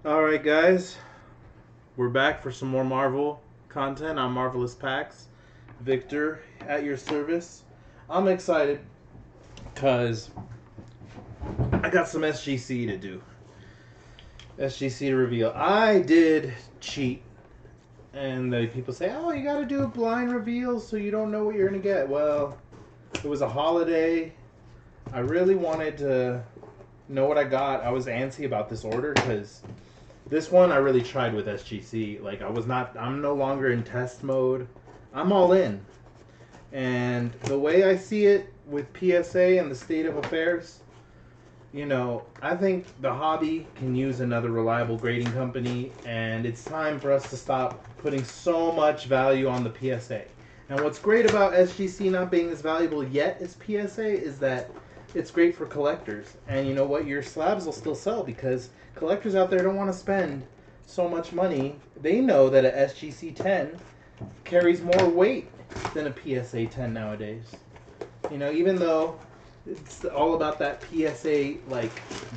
Alright, guys, we're back for some more Marvel content on Marvelous Packs. Victor at your service. I'm excited because I got some SGC to do. SGC to reveal. I did cheat, and the people say, oh, you gotta do a blind reveal so you don't know what you're gonna get. Well, it was a holiday. I really wanted to know what I got. I was antsy about this order because this one I really tried with SGC. Like, I'm no longer in test mode. I'm all in. And the way I see it with PSA and the state of affairs, I think the hobby can use another reliable grading company, and it's time for us to stop putting so much value on the PSA. And what's great about SGC not being as valuable yet as PSA is that it's great for collectors. And you know what? Your slabs will still sell because collectors out there don't want to spend so much money. They know that a SGC 10 carries more weight than a PSA 10 nowadays. Even though it's all about that PSA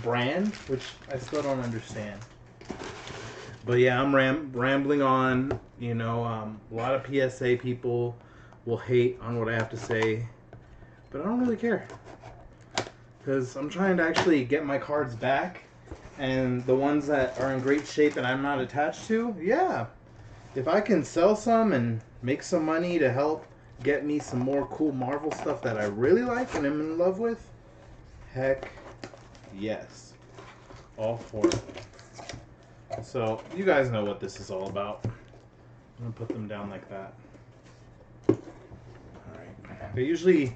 brand, which I still don't understand. But yeah, I'm rambling on. A lot of PSA people will hate on what I have to say, but I don't really care because I'm trying to actually get my cards back, and the ones that are in great shape and I'm not attached to, yeah. If I can sell some and make some money to help get me some more cool Marvel stuff that I really like and am in love with, heck yes. All for it. So, you guys know what this is all about. I'm going to put them down like that. Alright. They usually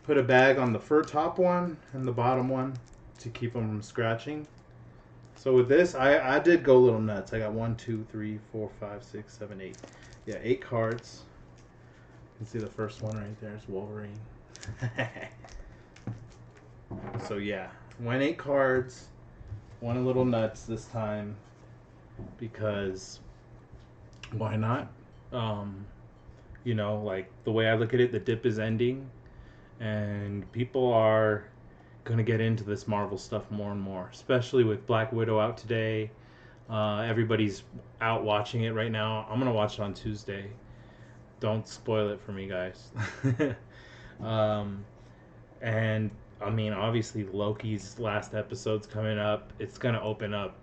put a bag on the top one and the bottom one to keep them from scratching. So with this, I did go a little nuts. I got 1, 2, 3, 4, 5, 6, 7, 8. Yeah, 8 cards. You can see the first one right there is Wolverine. So yeah, went 8 cards. Went a little nuts this time because why not? Like the way I look at it, the dip is ending, and people are gonna get into this Marvel stuff more and more, especially with Black Widow out today. Everybody's out watching it right now. I'm gonna watch it on Tuesday. Don't spoil it for me, guys. And I mean, obviously Loki's last episode's coming up. It's gonna open up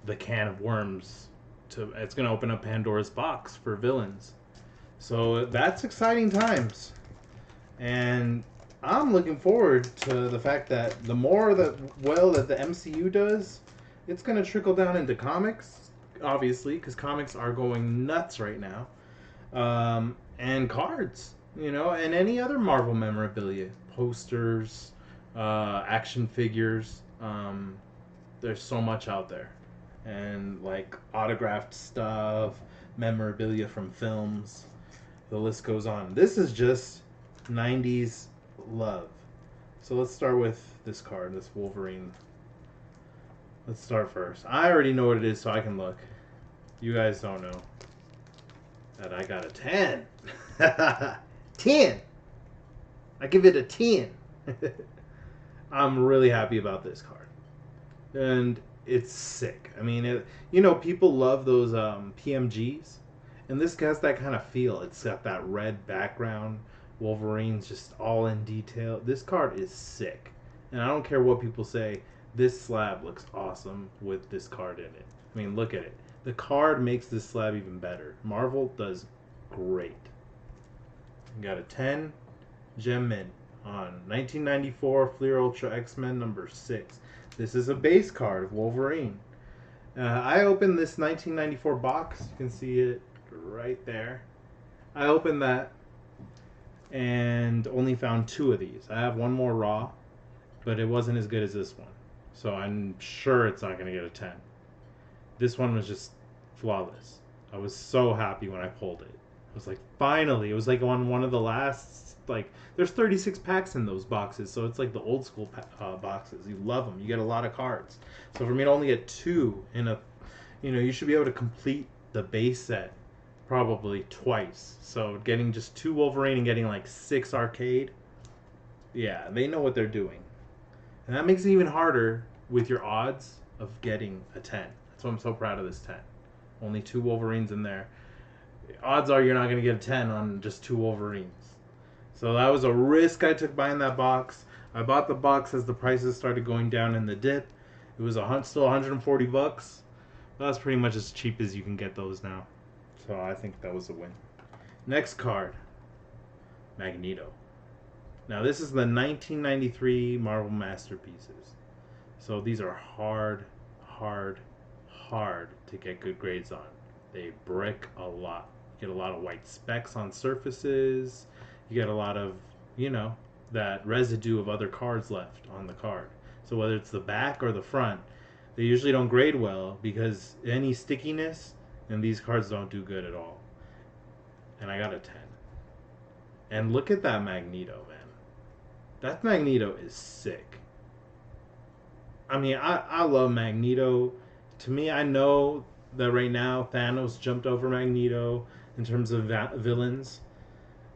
the can of worms. It's gonna open up Pandora's box for villains. So that's exciting times, and I'm looking forward to the fact that the more that the MCU does, it's going to trickle down into comics, obviously, because comics are going nuts right now, and cards, and any other Marvel memorabilia, posters, action figures. There's so much out there, and like autographed stuff, memorabilia from films. The list goes on. This is just 90s love. So let's start with this card, this Wolverine. Let's start first. I already know what it is, so I can look. You guys don't know that I got a 10. 10. I give it a 10. I'm really happy about this card, and it's sick. I mean, people love those PMGs, and this has that kind of feel. It's got that red background. Wolverine's just all in detail. This card is sick, and I don't care what people say. This slab looks awesome with this card in it. I mean, look at it. The card makes this slab even better. Marvel does great. You got a 10 gem mint on 1994 Fleer Ultra X-Men number 6. This is a base card of Wolverine. I opened this 1994 box. You can see it right there. I opened that and only found 2 of these. I have one more raw, but it wasn't as good as this one. So I'm sure it's not going to get a 10. This one was just flawless. I was so happy when I pulled it. I was like, finally. It was like on one of the last, there's 36 packs in those boxes, so it's like the old school boxes. You love them. You get a lot of cards. So for me to only get 2 in a, you should be able to complete the base set probably twice. So getting just 2 Wolverine and getting 6 arcade, yeah, they know what they're doing. And that makes it even harder with your odds of getting a 10. That's why I'm so proud of this 10. Only 2 Wolverines in there. Odds are you're not going to get a 10 on just 2 Wolverines. So that was a risk I took buying that box. I bought the box as the prices started going down in the dip. It was still 140 bucks. That's pretty much as cheap as you can get those now. So I think that was a win. Next card, Magneto. Now this is the 1993 Marvel Masterpieces. So these are hard to get good grades on. They brick a lot. You get a lot of white specks on surfaces. You get a lot of, that residue of other cards left on the card. So whether it's the back or the front, they usually don't grade well because any stickiness, and these cards don't do good at all. And I got a 10. And look at that Magneto, man. That Magneto is sick. I mean, I love Magneto. To me, I know that right now Thanos jumped over Magneto in terms of villains.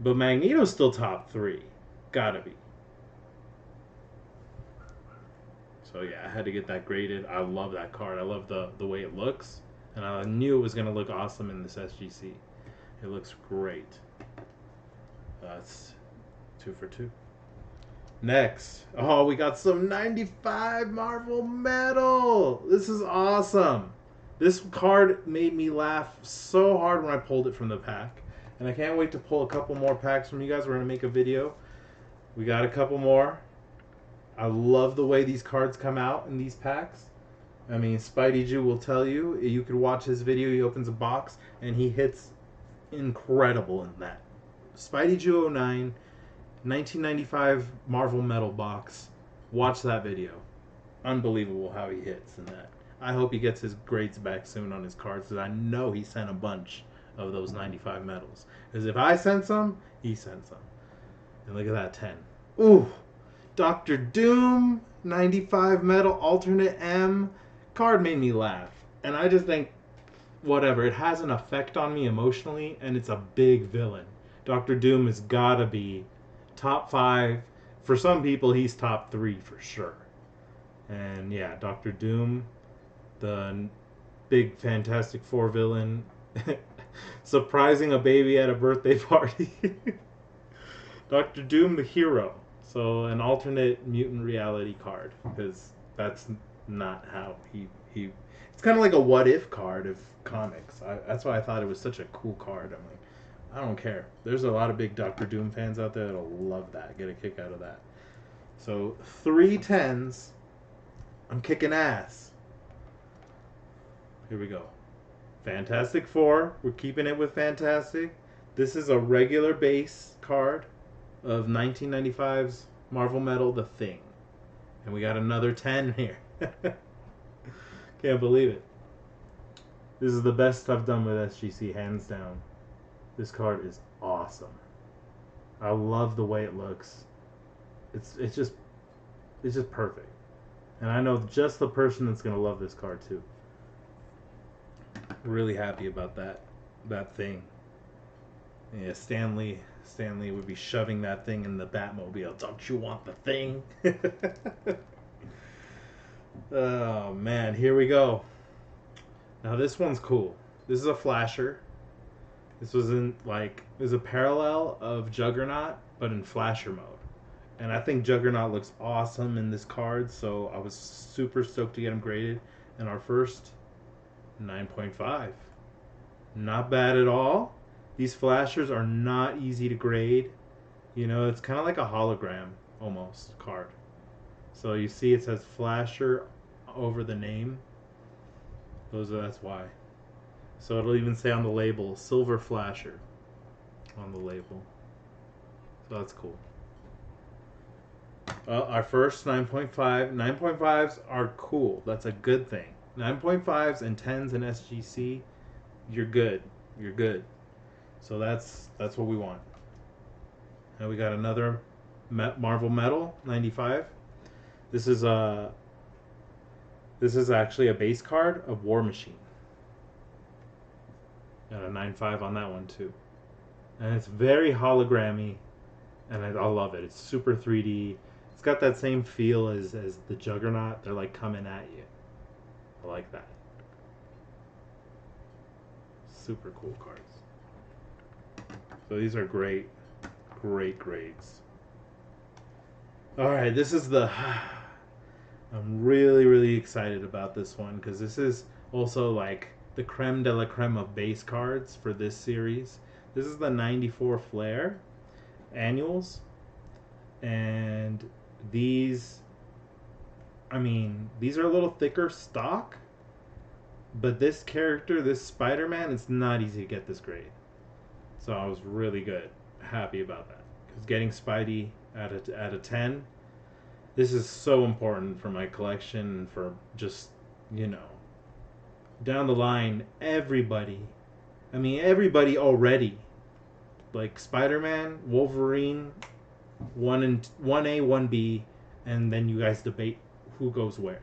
But Magneto's still top 3. Gotta be. So yeah, I had to get that graded. I love that card. I love the way it looks. And I knew it was going to look awesome in this SGC. It looks great. That's 2 for 2. Next. Oh, we got some 95 Marvel Metal. This is awesome. This card made me laugh so hard when I pulled it from the pack. And I can't wait to pull a couple more packs from you guys. We're going to make a video. We got a couple more. I love the way these cards come out in these packs. I mean, Spidey Jew will tell you. You could watch his video. He opens a box and he hits incredible in that. Spidey Jew 09, 1995 Marvel Metal box. Watch that video. Unbelievable how he hits in that. I hope he gets his grades back soon on his cards because I know he sent a bunch of those 95 medals. Because if I sent some, he sent some. And look at that 10. Ooh! Doctor Doom, 95 metal, alternate M. Card made me laugh. And I just think, whatever, it has an effect on me emotionally, and it's a big villain. Doctor Doom has gotta be top 5. For some people, he's top 3 for sure. And yeah, Doctor Doom, the big Fantastic Four villain, surprising a baby at a birthday party. Doctor Doom, the hero. So an alternate mutant reality card, because that's not how he it's kind of like a what if card of comics. That's why I thought it was such a cool card. I'm like, I don't care. There's a lot of big Doctor Doom fans out there that'll love that, get a kick out of that. So 3 10s. I'm kicking ass. Here we go. Fantastic Four. We're keeping it with Fantastic. This is a regular base card of 1995's Marvel Metal, The Thing. And we got another 10 here. Can't believe it. This is the best I've done with SGC, hands down. This card is awesome. I love the way it looks. It's just perfect. And I know just the person that's going to love this card too. Really happy about that thing. Yeah, Stanley would be shoving that thing in the Batmobile. Don't you want the thing? Oh man, here we go. Now this one's cool. This is a flasher. This was a parallel of Juggernaut, but in flasher mode. And I think Juggernaut looks awesome in this card, so I was super stoked to get him graded. And our first 9.5. Not bad at all. These flashers are not easy to grade. You know, it's kind of like a hologram almost card. So you see it says flasher over the name. That's why. So it'll even say on the label, silver flasher on the label. So that's cool. Well, our first 9.5. 9.5s are cool. That's a good thing. 9.5s and 10s in SGC, you're good. You're good. So that's what we want. And we got another Marvel Metal 95. This is actually a base card of War Machine. Got a 9.5 on that one too. And it's very hologrammy, and I love it. It's super 3D. It's got that same feel as the Juggernaut. They're like coming at you. I like that. Super cool cards. So these are great, great grades. All right, this is the... I'm really, really excited about this one because this is also like the creme de la creme of base cards for this series. This is the 94 Flair annuals. And these... I mean, these are a little thicker stock. But this character, this Spider-Man, it's not easy to get this grade. So I was really happy about that. Because getting Spidey at a 10, this is so important for my collection, for just, down the line, everybody already, like Spider-Man, Wolverine, 1A, 1B, and then you guys debate who goes where.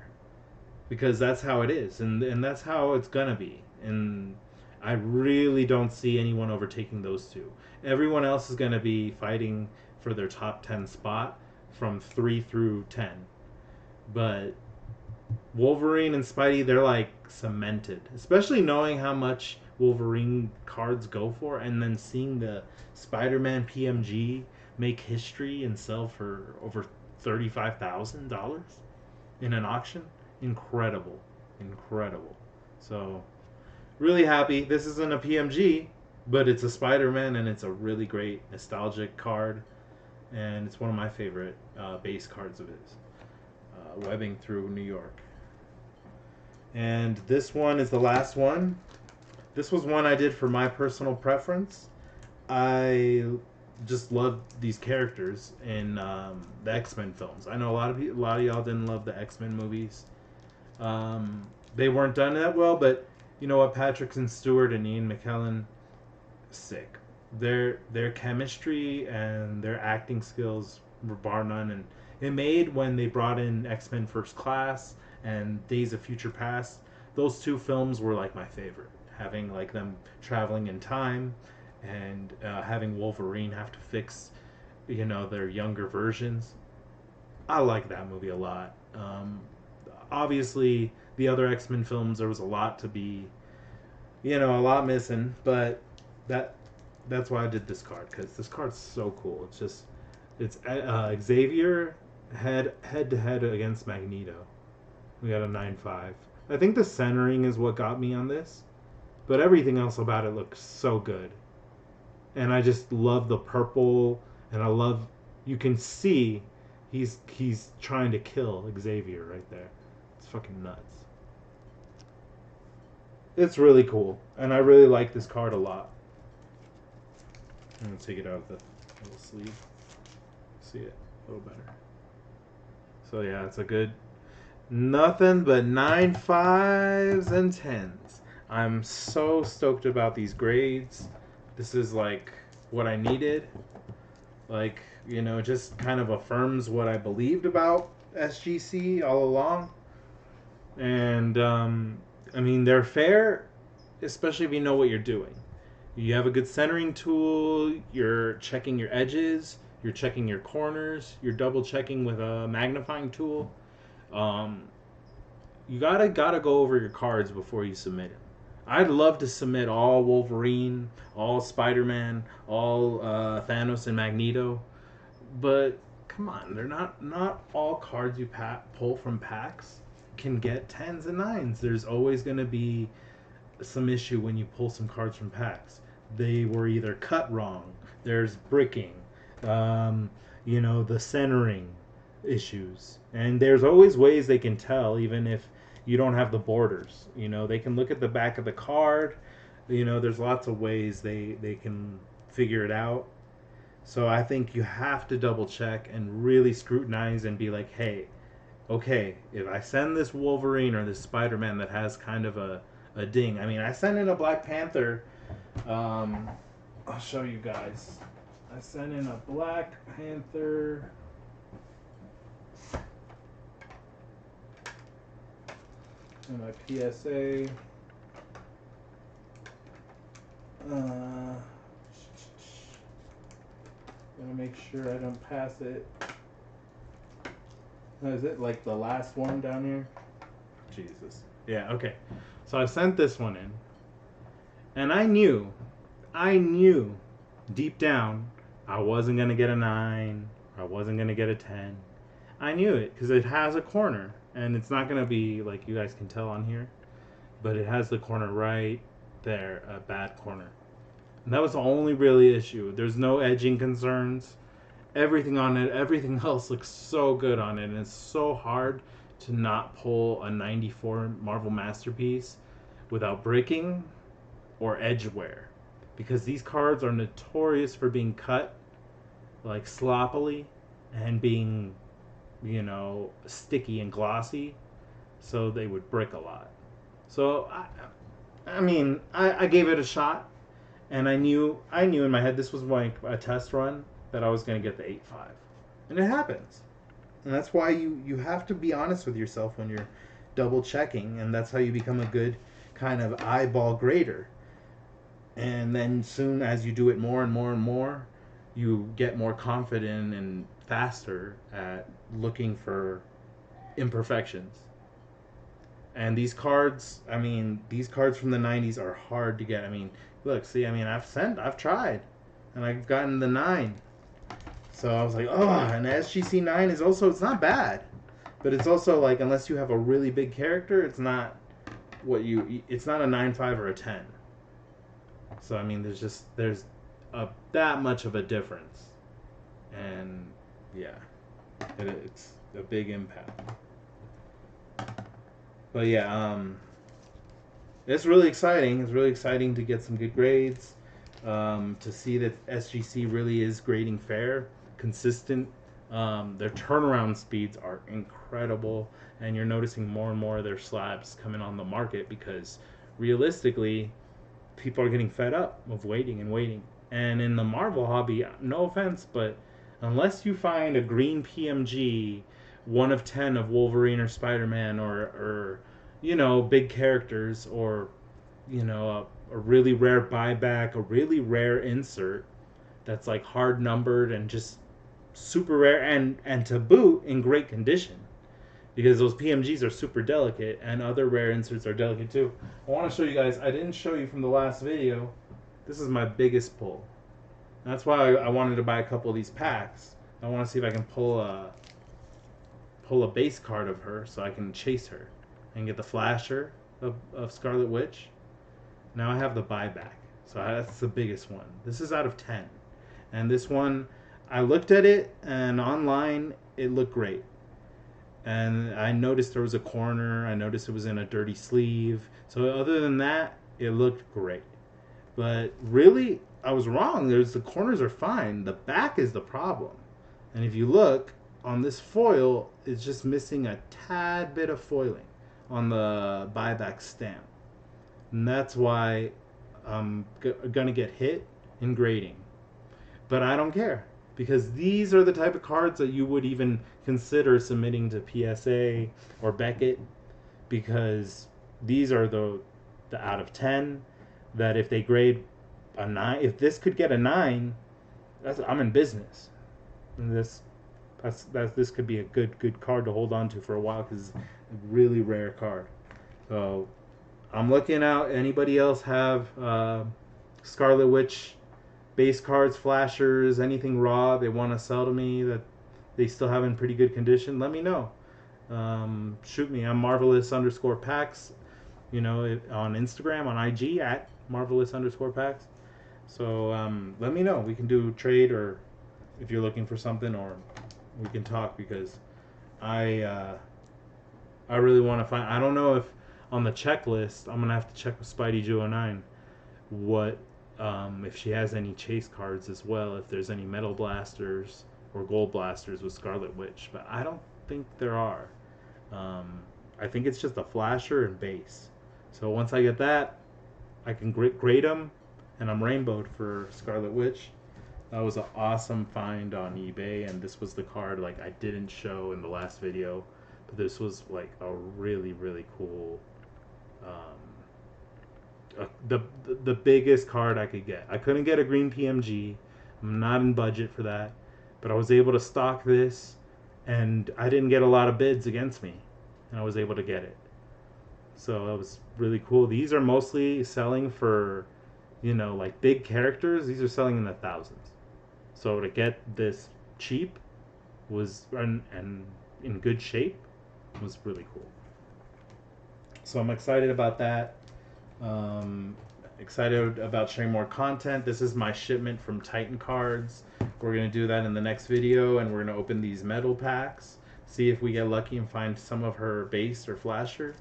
Because that's how it is, and that's how it's gonna be. And I really don't see anyone overtaking those two. Everyone else is gonna be fighting for their top 10 spot from 3 through 10. But Wolverine and Spidey, they're like cemented. Especially knowing how much Wolverine cards go for, and then seeing the Spider-Man PMG make history and sell for over $35,000 in an auction. Incredible. So really happy. This isn't a PMG, but it's a Spider-Man, and it's a really great nostalgic card, and it's one of my favorite base cards of his. Webbing Through New York. And this one is the last one. This was one I did for my personal preference. I just love these characters in the X-Men films. I know a lot of y'all didn't love the X-Men movies. They weren't done that well, but you know what? Patrick Stewart and Ian McKellen, sick. Their chemistry and their acting skills were bar none, and it made when they brought in X-Men First Class and Days of Future Past, those two films were like my favorite. Having like them traveling in time, and having Wolverine have to fix, their younger versions. I like that movie a lot. Obviously, the other X-Men films, there was a lot to be, a lot missing, but that's why I did this card, because this card's so cool. It's Xavier head to head against Magneto. We got a 9/5. I think the centering is what got me on this, but everything else about it looks so good. And I just love the purple, and I love, you can see he's trying to kill Xavier right there. It's fucking nuts. It's really cool, and I really like this card a lot. I'm gonna take it out of the little sleeve. See it a little better. So yeah, it's a good, nothing but 9 5s and 10s. I'm so stoked about these grades. This is like what I needed. Like, just kind of affirms what I believed about SGC all along. And I mean, they're fair, especially if you know what you're doing. You have a good centering tool, you're checking your edges, you're checking your corners, you're double checking with a magnifying tool. You gotta go over your cards before you submit them. I'd love to submit all Wolverine, all Spider-Man, all Thanos and Magneto, but come on, they're not all cards you pull from packs can get 10s and 9s. There's always going to be some issue when you pull some cards from packs. They were either cut wrong, there's bricking, the centering issues, and there's always ways they can tell, even if you don't have the borders. They can look at the back of the card. There's lots of ways they can figure it out. So I think you have to double check and really scrutinize and be like, hey, okay, if I send this Wolverine or this Spider-Man that has kind of a ding. I mean, I sent in a Black Panther. I'll show you guys. I sent in a Black Panther. And my PSA. Gonna make sure I don't pass it. Is it like the last one down here? Jesus. Yeah, okay. So I sent this one in. And I knew deep down I wasn't going to get a 9. I wasn't going to get a 10. I knew it because it has a corner. And it's not going to be like you guys can tell on here. But it has the corner right there, a bad corner. And that was the only really issue. There's no edging concerns. Everything on it, everything else looks so good on it. And it's so hard to not pull a 94 Marvel Masterpiece without breaking or edge wear, because these cards are notorious for being cut like sloppily and being, sticky and glossy, so they would break a lot. So I gave it a shot, and I knew in my head this was a test run that I was going to get the 8.5, and it happens. And that's why you have to be honest with yourself when you're double checking, and that's how you become a good kind of eyeball grader. And then soon as you do it more and more and more, you get more confident and faster at looking for imperfections. And these cards from the 90s are hard to get. Look, see, I've tried, and I've gotten the 9. So I was like, oh, and SGC 9 is also, it's not bad. But it's also like, unless you have a really big character, it's not it's not a 9.5 or a 10. So there's that much of a difference, and yeah, it's a big impact. But yeah, it's really exciting. It's really exciting to get some good grades, to see that SGC really is grading fair, consistent. Their turnaround speeds are incredible, and you're noticing more and more of their slabs coming on the market because realistically, people are getting fed up of waiting and waiting. And in the Marvel hobby, no offense, but unless you find a green PMG, 1 of 10 of Wolverine or Spider-Man, or big characters, or a really rare buyback, a really rare insert that's like hard numbered and just super rare, and to boot in great condition, because those PMGs are super delicate, and other rare inserts are delicate too. I want to show you guys, I didn't show you from the last video, this is my biggest pull. That's why I wanted to buy a couple of these packs. I want to see if I can pull a base card of her so I can chase her and get the flasher of Scarlet Witch. Now I have the buyback, so that's the biggest one. This is out of 10, and this one, I looked at it, and online it looked great. And I noticed there was a corner. I noticed it was in a dirty sleeve. So other than that, it looked great. But really, I was wrong. The corners are fine. The back is the problem. And if you look on this foil, it's just missing a tad bit of foiling on the buyback stamp. And that's why I'm gonna get hit in grading. But I don't care, because these are the type of cards that you would even consider submitting to PSA or Beckett, because these are the out of 10 that if they grade a 9, if this could get a 9, I'm in business. And this could be a good card to hold on to for a while, because it's a really rare card. So I'm looking out. Anybody else have Scarlet Witch base cards, flashers, anything raw they want to sell to me that they still have in pretty good condition? Let me know. Shoot me. I'm marvelous_packs, on Instagram, on IG at marvelous_packs. So let me know. We can do trade, or if you're looking for something, or we can talk, because I really want to find. I don't know if on the checklist, I'm gonna have to check with Spidey Joe 09 what if she has any chase cards as well, if there's any metal blasters or gold blasters with Scarlet Witch, but I don't think there are. I think it's just a flasher and base. So once I get that, I can grade them, and I'm rainbowed for Scarlet Witch. That was an awesome find on eBay, and this was the card like I didn't show in the last video, but this was like a really, really cool, the biggest card I could get. I couldn't get a green PMG. I'm not in budget for that, but I was able to stock this, and I didn't get a lot of bids against me, and I was able to get it. So that was really cool. These are mostly selling for you know, like big characters, these are selling in the thousands. So to get this cheap was and in good shape was really cool. So I'm excited about that. Um, Excited about sharing more content. This is my shipment from Titan Cards. We're going to do that in the next video, and we're going to open these metal packs, see if we get lucky and find some of her base or flasher.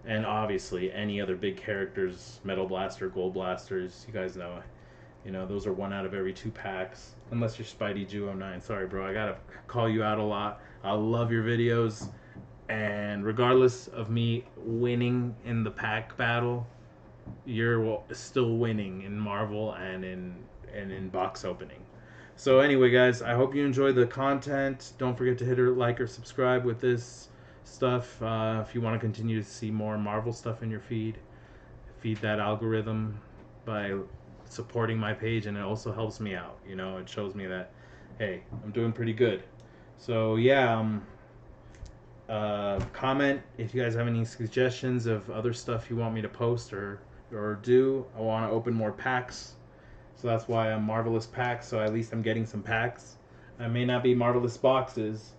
And obviously, any other big characters, Metal Blaster, Gold Blasters, you guys know, those are 1 out of every 2 packs. Unless you're Spidey Ju09. Sorry, bro, I gotta call you out a lot. I love your videos. And regardless of me winning in the pack battle, you're still winning in Marvel and in box opening. So anyway, guys, I hope you enjoy the content. Don't forget to hit or like or subscribe with this stuff if you want to continue to see more Marvel stuff in your feed. Feed that algorithm by supporting my page, and it also helps me out. It shows me that, hey, I'm doing pretty good. So yeah, comment if you guys have any suggestions of other stuff you want me to post or do. I want to open more packs, so that's why I'm Marvelous Packs. So at least I'm getting some packs. I may not be Marvelous boxes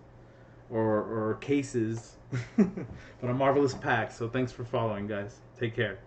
or cases, but I'm Marvelous Packs. So thanks for following, guys. Take care.